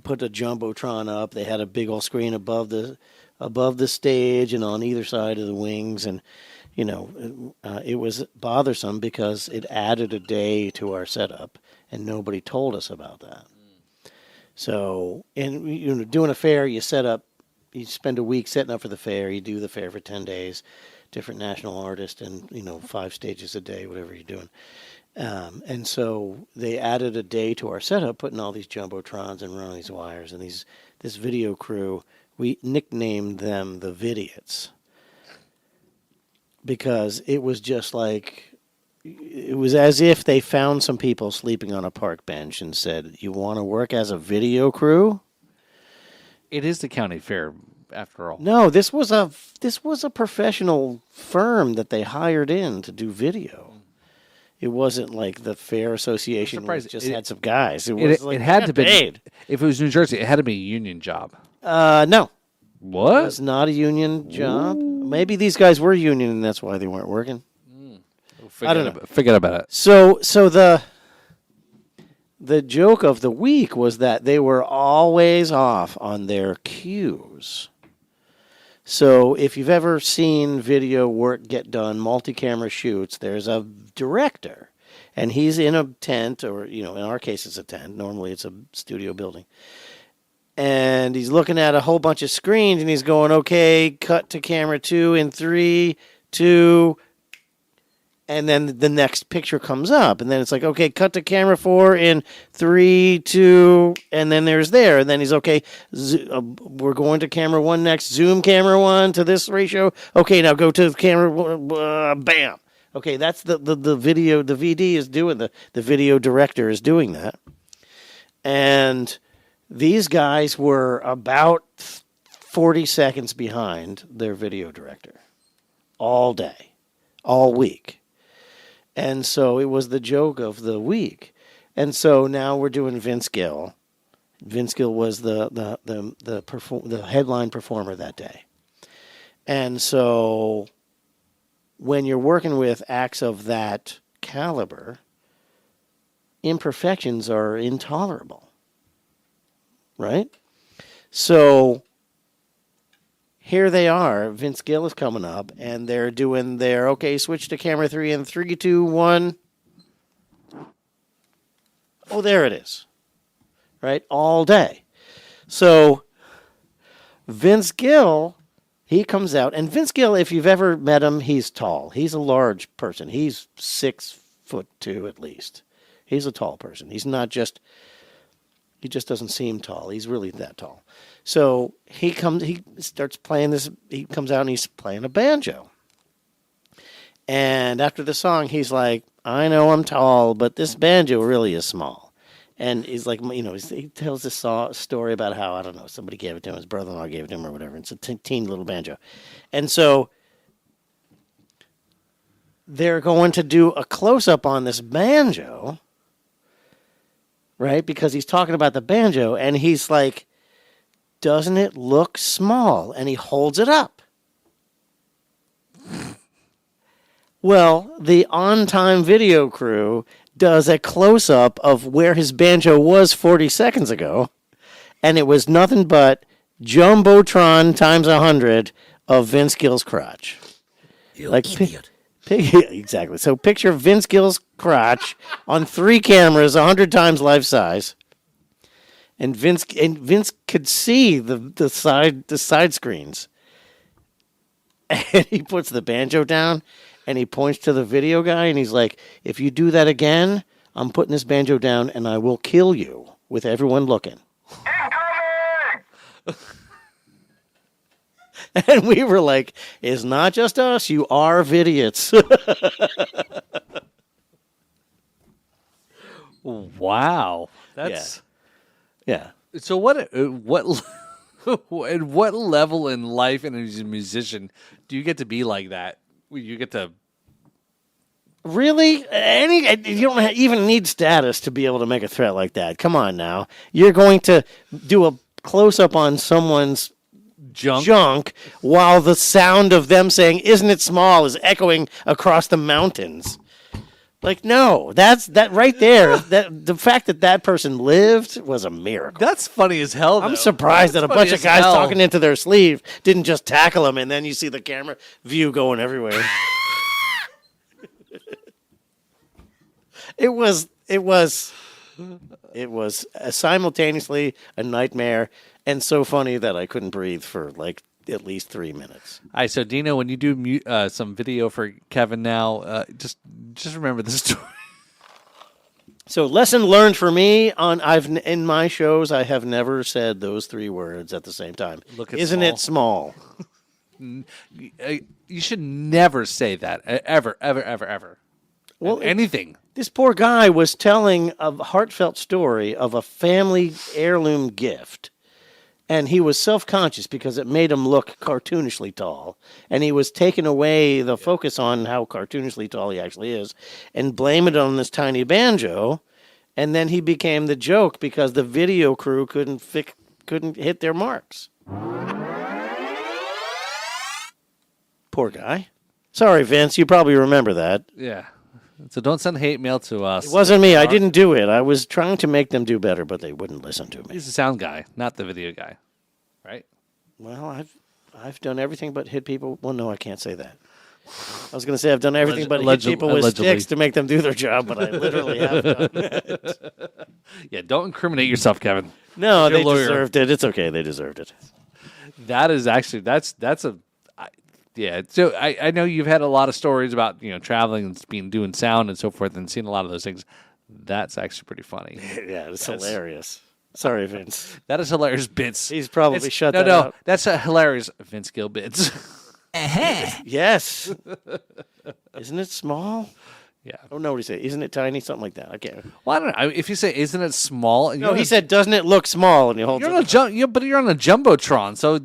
put a jumbotron up. They had a big old screen above the above the stage and on either side of the wings. And, it was bothersome because it added a day to our setup, and nobody told us about that. So, and doing a fair, you you spend a week setting up for the fair. You do the fair for 10 days, different national artists, and 5 stages a day, whatever you're doing. And so they added a day to our setup, putting all these jumbotrons and running these wires and this video crew. We nicknamed them the Vidiots because it was just like, it was as if they found some people sleeping on a park bench and said, "You want to work as a video crew?" It is the county fair, after all. No, this was a professional firm that they hired in to do video. It wasn't like the fair association just had some guys. It had to be. If it was New Jersey, it had to be a union job. No. What? It was not a union job. Ooh. Maybe these guys were union, and that's why they weren't working. I don't know. Forget about it. So the joke of the week was that they were always off on their cues. So if you've ever seen video work get done, multi-camera shoots, there's a director, and he's in a tent, or, in our case it's a tent. Normally it's a studio building. And he's looking at a whole bunch of screens, and he's going, okay, cut to camera 2 in 3, 2, and then the next picture comes up. And then it's like, okay, cut to camera 4 in 3, 2, and then there's there. And then he's, okay, we're going to camera 1 next. Zoom camera 1 to this ratio. Okay, now go to camera, bam. Okay, that's the video, the VD is doing, the video director is doing that. And these guys were about 40 seconds behind their video director all day, all week. And so it was the joke of the week. And so now we're doing Vince Gill. Vince Gill was the headline performer that day. And so when you're working with acts of that caliber, imperfections are intolerable. Right? So here they are. Vince Gill is coming up, and they're doing their, okay, switch to camera 3 in 3, 2, 1. Oh, there it is. Right? All day. So Vince Gill, he comes out, and Vince Gill, if you've ever met him, he's tall. He's a large person. He's 6'2" at least. He's a tall person. He's not just... He just doesn't seem tall. He's really that tall. So he starts playing this. He comes out and he's playing a banjo. And after the song, he's like, I know I'm tall, but this banjo really is small. And he's like, he tells this story about how, I don't know, somebody gave it to him, his brother-in-law gave it to him or whatever. It's a teeny little banjo. And so they're going to do a close-up on this banjo, right? Because he's talking about the banjo, and he's like, doesn't it look small? And he holds it up. Well, the on-time video crew does a close-up of where his banjo was 40 seconds ago, and it was nothing but Jumbotron times 100 of Vince Gill's crotch. You idiot. Exactly. So picture Vince Gill's crotch on 3 cameras, 100 times life size, and Vince could see the side screens, and he puts the banjo down, and he points to the video guy, and he's like, "If you do that again, I'm putting this banjo down, and I will kill you with everyone looking." And we were like, it's not just us, you are vidiots. Wow. That's... Yeah. So what at what level in life and as a musician do you get to be like that? You get to... Really? You don't even need status to be able to make a threat like that. Come on now. You're going to do a close-up on someone's junk while the sound of them saying, "Isn't it small?" is echoing across the mountains. Like, no, that's that right there. That the fact that person lived was a miracle. That's funny as hell, though. I'm surprised that a bunch of guys talking into their sleeve didn't just tackle him, and then you see the camera view going everywhere. It was simultaneously a nightmare and so funny that I couldn't breathe for like at least 3 minutes. All right, so Dino, when you do some video for Kevin now, just remember this story. So, lesson learned for me in my shows, I have never said those 3 words at the same time. Isn't it small? You should never say that ever, ever, ever, ever. Well, anything. This poor guy was telling a heartfelt story of a family heirloom gift. And he was self-conscious because it made him look cartoonishly tall. And he was taking away the focus on how cartoonishly tall he actually is and blame it on this tiny banjo. And then he became the joke because the video crew couldn't hit their marks. Poor guy. Sorry, Vince. You probably remember that. Yeah. So don't send hate mail to us. It wasn't me. I didn't do it. I was trying to make them do better, but they wouldn't listen to me. He's the sound guy, not the video guy, right? Well, I've done everything but hit people. Well, no, I can't say that. I was going to say I've done everything but hit people with sticks to make them do their job, but I literally have done it. Yeah, don't incriminate yourself, Kevin. No, they deserved it. It's okay. They deserved it. That is actually that's a. Yeah, so I know you've had a lot of stories about traveling and doing sound and so forth and seeing a lot of those things. That's actually pretty funny. Yeah, it's hilarious. Sorry, Vince. That is hilarious bits. He's probably shut that out. No, that's a hilarious Vince Gill bits. Yes. Isn't it small? Yeah. I don't know what he said. Isn't it tiny? Something like that. I can't. Well, I don't know. If you say, isn't it small? No, he said, doesn't it look small? And he holds you're on but you're on a Jumbotron, so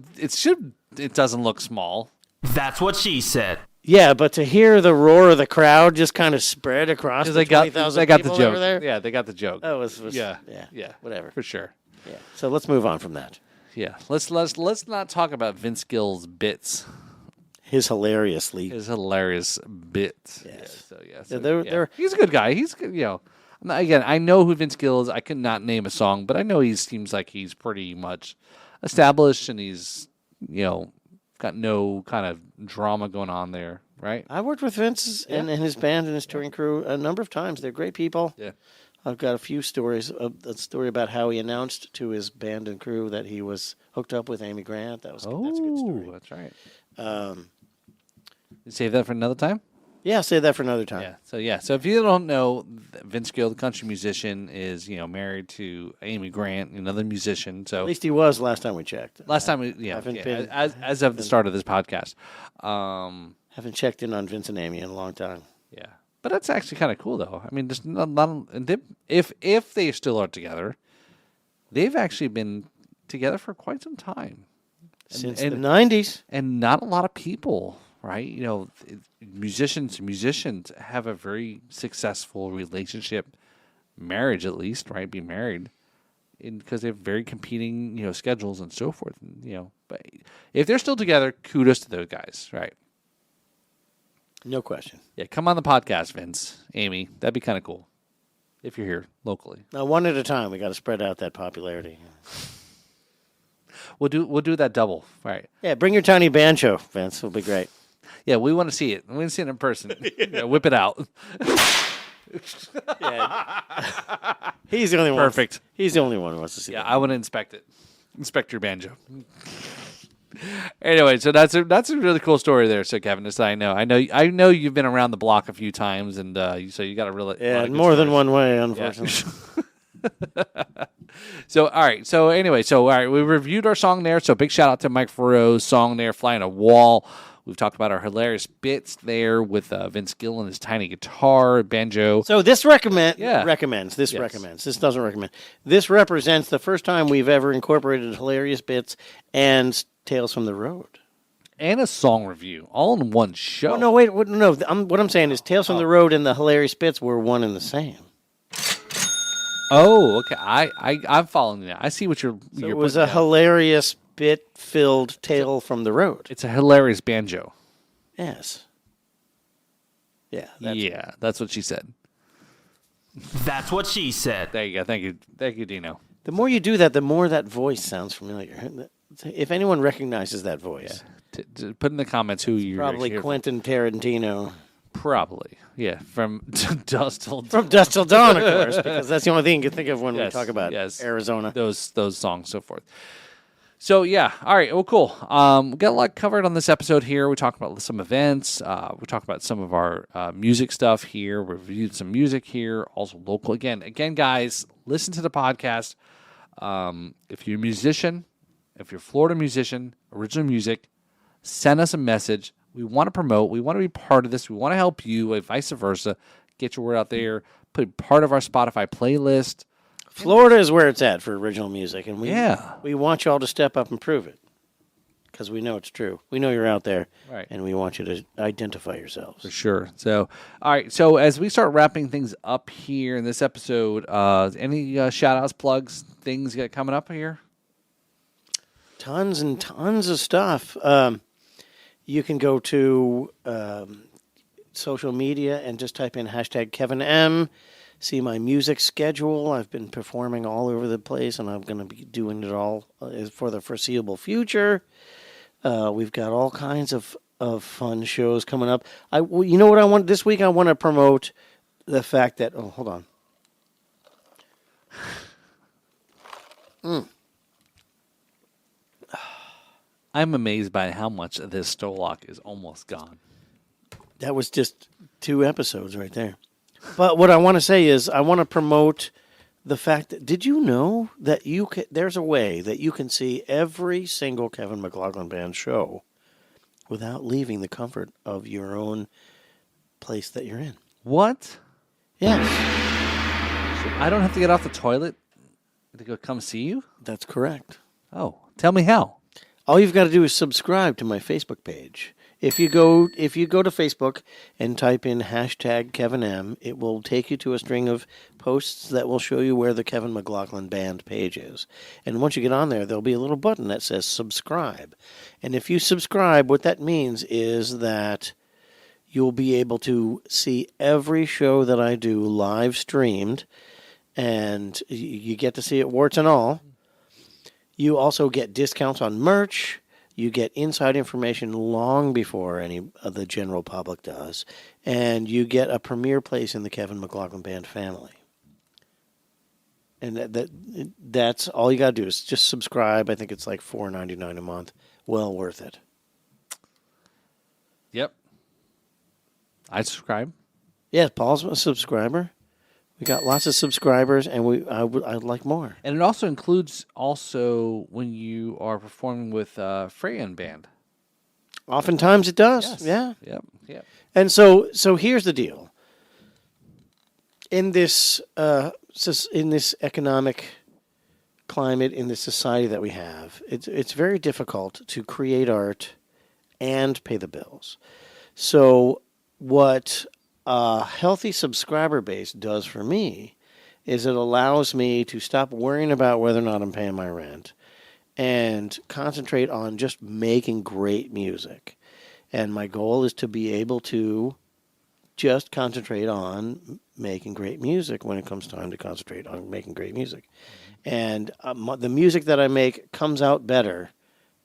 it doesn't look small. That's what she said. Yeah, but to hear the roar of the crowd just kind of spread across the 20,000 people the joke. over there. Yeah, they got the joke. Oh, it was yeah, whatever. For sure. Yeah. So let's move on from that. Yeah, let's not talk about Vince Gill's bits. His hilarious bits. Yes. They're he's a good guy. He's good, Again, I know who Vince Gill is. I could not name a song, but I know he seems like he's pretty much established and he's got no kind of drama going on there, right? I worked with Vince and his band and his touring crew a number of times. They're great people. Yeah. I've got a few stories. A story about how he announced to his band and crew that he was hooked up with Amy Grant. That's a good story. That's right. Save that for another time? Yeah, save that for another time. Yeah. So if you don't know, Vince Gill, the country musician, is married to Amy Grant, another musician. So at least he was last time we checked. As of the start of this podcast. Haven't checked in on Vince and Amy in a long time. Yeah, but that's actually kind of cool, though. I mean, just if they still are together, they've actually been together for quite some time since the 90s, and not a lot of people. Right, musicians have a very successful relationship, marriage at least, right? Be married, because they have very competing, schedules and so forth. And, but if they're still together, kudos to those guys, right? No question. Yeah, come on the podcast, Vince, Amy. That'd be kind of cool if you're here locally. Now, one at a time. We got to spread out that popularity. We'll do that double, right? Yeah, bring your tiny banjo, Vince. It'll be great. Yeah, we want to see it. We want to see it in person. Whip it out. He's the only one. Perfect. He's the only one who wants to see Yeah, that. I want to inspect it. Inspect your banjo. Anyway, so that's a really cool story there. So Kevin, just so I know you've been around the block a few times, and so you got a really more than one way, unfortunately. Yeah. So all right. So anyway, we reviewed our song there. So big shout out to Mike Faurot's song there, "Flying a Wall." We've talked about our hilarious bits there with Vince Gill and his tiny guitar, banjo. So this recommends. This Yes. recommends. This doesn't recommend. This represents the first time we've ever incorporated hilarious bits and Tales from the Road. And a song review, all in one show. Oh, no, wait. No, what I'm saying is Tales from the Road and the hilarious bits were one and the same. Oh, okay. I'm following you now. I see what you're It was a hilarious bit-filled tale from the road. It's a hilarious banjo. Yes. Yeah. That's what she said. That's what she said. There you go. Thank you, Dino. The more you do that, the more that voice sounds familiar. If anyone recognizes that voice, Put in the comments who you're probably here Quentin Tarantino. Probably, yeah. From Dust Till From Dusk Till Dawn, of course, because that's the only thing you can think of when we Yes, talk about yes. Arizona. those songs, so forth. So yeah, all right. Well, cool. We got a lot covered on this episode here. We talked about some events. We talked about some of our music stuff here. We reviewed some music here, also local. Again, guys, listen to the podcast. If you're a musician, if you're a Florida musician, original music, send us a message. We want to promote. We want to be part of this. We want to help you, and vice versa. Get your word out there. Put part of our Spotify playlist. Florida is where it's at for original music, and we want you all to step up and prove it, because we know it's true. We know you're out there, Right. and we want you to identify yourselves. For sure. So, all right. So as we start wrapping things up here in this episode, any shout-outs, plugs, things you got coming up here? Tons and tons of stuff. You can go to social media and just type in hashtag Kevin M. See my music schedule. I've been performing all over the place, and I'm going to be doing it all for the foreseeable future. We've got all kinds of fun shows coming up. You know what I want this week? I want to promote the fact that. Oh, hold on. I'm amazed by how much of this Stolock is almost gone. That was just 2 episodes right there. But what I want to say is I want to promote the fact that, did you know that there's a way that you can see every single Kevin McLaughlin Band show without leaving the comfort of your own place that you're in? What? Yes. I don't have to get off the toilet to go come see you? That's correct. Oh, tell me how. All you've got to do is subscribe to my Facebook page. If you go to Facebook and type in hashtag Kevin M, it will take you to a string of posts that will show you where the Kevin McLaughlin Band page is. And once you get on there, there'll be a little button that says subscribe. And if you subscribe, what that means is that you'll be able to see every show that I do live streamed, and you get to see it warts and all. You also get discounts on merch. You get inside information long before any of the general public does. And you get a premier place in the Kevin McLaughlin Band family. And that's all you got to do is just subscribe. I think it's like $4.99 a month. Well worth it. Yep. I subscribe. Yeah, Paul's a subscriber. We got lots of subscribers, and I'd like more. And it also includes when you are performing with Freya and Band. Oftentimes it does. Yes. Yeah. Yep. And so here's the deal. In this economic climate, in this society that we have, it's very difficult to create art and pay the bills. So what a healthy subscriber base does for me is it allows me to stop worrying about whether or not I'm paying my rent and concentrate on just making great music. And my goal is to be able to just concentrate on making great music when it comes time to concentrate on making great music. And the music that I make comes out better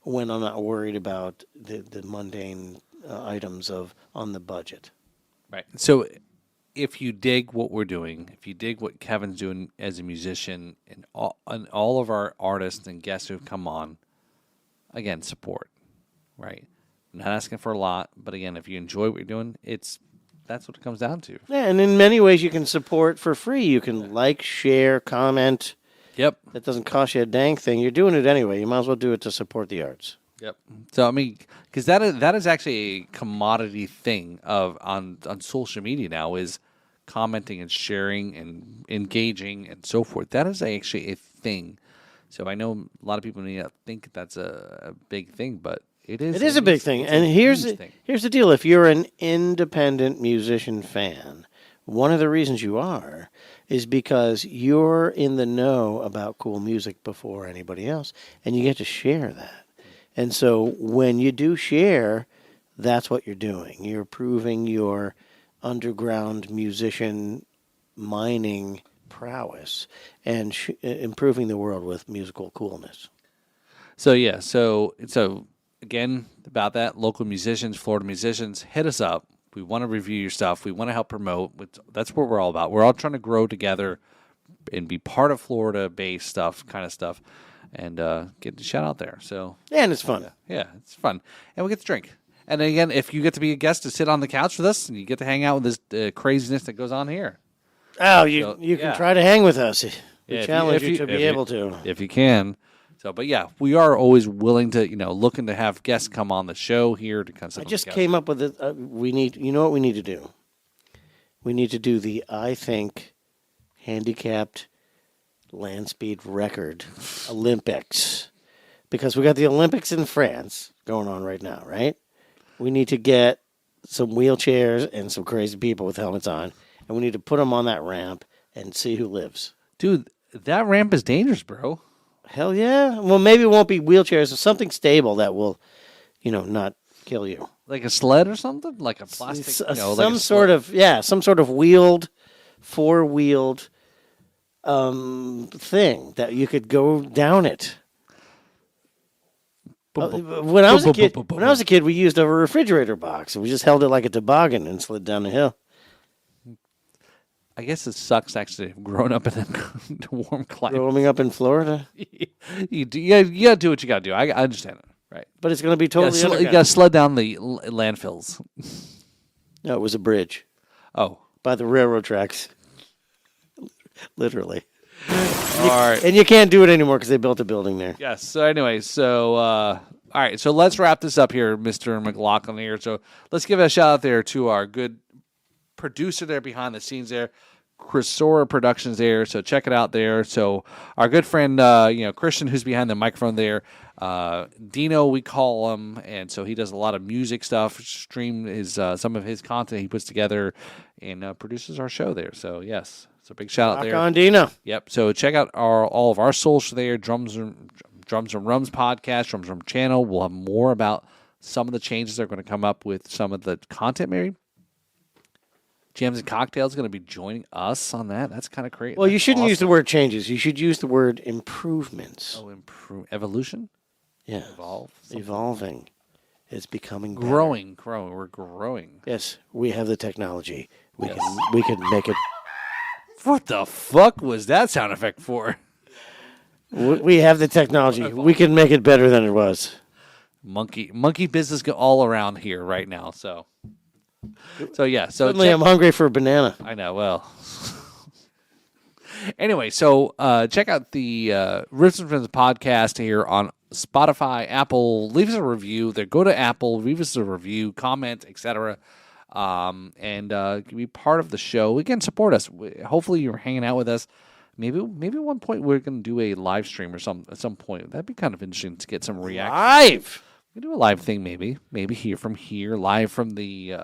when I'm not worried about the mundane items on the budget. Right. So if you dig what we're doing, if you dig what Kevin's doing as a musician, and all of our artists and guests who've come on, again, support. Right. I'm not asking for a lot, but again, if you enjoy what you're doing, that's what it comes down to. Yeah, and in many ways you can support for free. You can like, share, comment. Yep. That doesn't cost you a dang thing. You're doing it anyway. You might as well do it to support the arts. Yep. So I mean, because that is actually a commodity thing on social media now, is commenting and sharing and engaging and so forth. That is actually a thing. So I know a lot of people may not think that's a big thing, but it is. It is a big thing. And here's the deal. If you're an independent musician fan, one of the reasons you are is because you're in the know about cool music before anybody else, and you get to share that. And so when you do share, that's what you're doing. You're proving your underground musician mining prowess and improving the world with musical coolness. So yeah, so again about that, local musicians, Florida musicians, hit us up. We want to review your stuff. We want to help promote. That's what we're all about. We're all trying to grow together and be part of Florida-based stuff, kind of stuff, and get the shout out there. So Yeah, and it's fun. yeah, it's fun, and we get to drink. And again, if you get to be a guest to sit on the couch with us, and you get to hang out with this craziness that goes on here. Oh, you So, you yeah. can try to hang with us. We Yeah, challenge you to be able to. if you can. So, but yeah, we are always willing to, looking to have guests come on the show here to kind of. I just came up with it. We need. You know what we need to do? We need to do the I think handicapped land speed record Olympics, because we got the Olympics in France going on right now, right? We need to get some wheelchairs and some crazy people with helmets on, and we need to put them on that ramp and see who lives. Dude, that ramp is dangerous, bro. Hell yeah! Well, maybe it won't be wheelchairs, or something stable that will, not kill you. Like a sled or something, like a plastic. Some sort of wheeled, four-wheeled thing that you could go down it. When I was a kid, we used a refrigerator box and we just held it like a toboggan and slid down the hill. I guess it sucks actually growing up in a warm climate. Growing up in Florida, you gotta do what you gotta do. I understand it, right? but it's going to be totally. You gotta sled down the landfills. No, it was a bridge Oh, by the railroad tracks, literally. all right. And you can't do it anymore because they built a building there. Yes. So anyway, all right. So let's wrap this up here, Mr. McLaughlin here. So let's give a shout out there to our good producer there behind the scenes there, Chrysora Productions there. So check it out there. So our good friend, Christian, who's behind the microphone there, Dino, we call him, and so he does a lot of music stuff. Stream his some of his content he puts together and produces our show there. So yes. So big shout out there. Rock on, Dino. Yep. So check out all of our social there. Drums and Rums podcast, Drums and Rum channel. We'll have more about some of the changes that are going to come up with some of the content. Maybe Jams and Cocktails is going to be joining us on that. That's kind of great. Well, you That's shouldn't use the awesome. word changes. You should use the word improvements. Oh, evolution, Yeah, evolve, evolving. It's becoming better. growing. We're growing. Yes, we have the technology. We can make it. What the fuck was that sound effect for? We have the technology. We can make it better than it was. Monkey business all around here right now. So yeah. So Suddenly, I'm hungry for a banana. I know. Well, anyway, so check out the Riff and Friends podcast here on Spotify, Apple. Leave us a review. There, go to Apple, leave us a review, comment, etc. And be part of the show. Again, support us. Hopefully, you're hanging out with us. Maybe at one point we're going to do a live stream or at some point. That'd be kind of interesting to get some reaction. Live. We can do a live thing, maybe here from here, live from the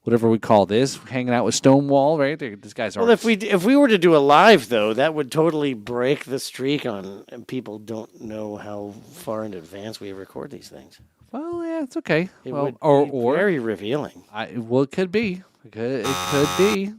whatever we call this, hanging out with Stonewall, right? These guys are. Well, if we were to do a live though, that would totally break the streak on. And people don't know how far in advance we record these things. Well, yeah, it's okay. It well, would or be very revealing. Well, it could be. It could be.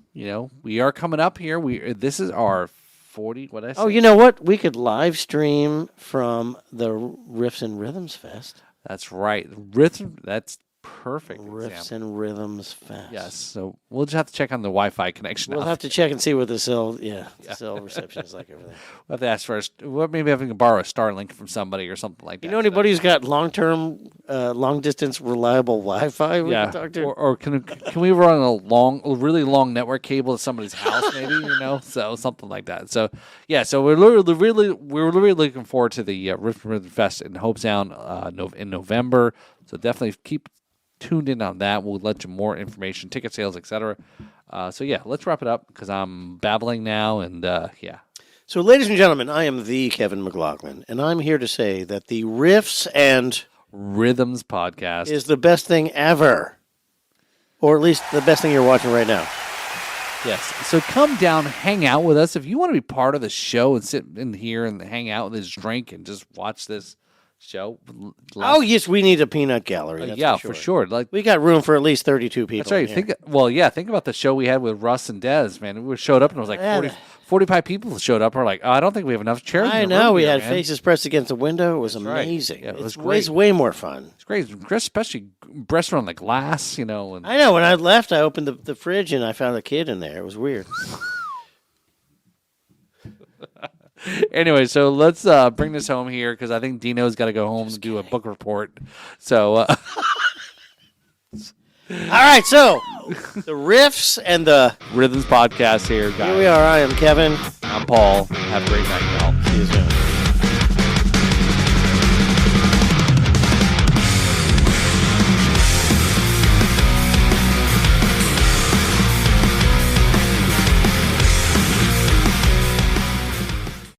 We are coming up here. This is our 40. What did I say? Oh, you know what? We could live stream from the Riffs and Rhythms Fest. That's right. Rhythm. That's perfect. Riffs example. and Rhythms Fest. Yes. So we'll just have to check on the Wi-Fi connection. We'll have to check and see what the cell reception is like over there. We'll have to ask for maybe having to borrow a Starlink from somebody or something like that. You know anybody who's got long-term, long-distance, reliable Wi-Fi we can talk to? Or can we run a really long network cable to somebody's house, maybe, so something like that. So yeah, so we're really looking forward to the Riff and Rhythm Fest in Hope Sound in November. So definitely keep tuned in on that. We'll let you more information, ticket sales, etc. So yeah, let's wrap it up because I'm babbling now, and yeah. So, ladies and gentlemen, I am the Kevin McLaughlin, and I'm here to say that the Riffs and Rhythms podcast is the best thing ever, or at least the best thing you're watching right now. Yes. So come down, hang out with us. If you want to be part of the show and sit in here and hang out with this drink and just watch this show. Oh, yes, we need a peanut gallery. That's yeah, for sure. Like We got room for at least 32 people. that's right. in here. Think about the show we had with Russ and Dez, man. We showed up and it was like Yeah. 45 people showed up. We're like, oh, I don't think we have enough chairs. I in the know. room We here, had man. faces pressed against the window. It was That's right. amazing. Yeah, it was It's great. way more fun. It's great, especially breasts on the glass, And I know. When I left, I opened the fridge and I found a kid in there. It was weird. Anyway, so let's bring this home here because I think Dino's got to go home and do a book report. So, All right. So the riffs and the Rhythms Podcast here, guys. here we are. I am Kevin. I'm Paul. Have a great night, y'all. See you soon.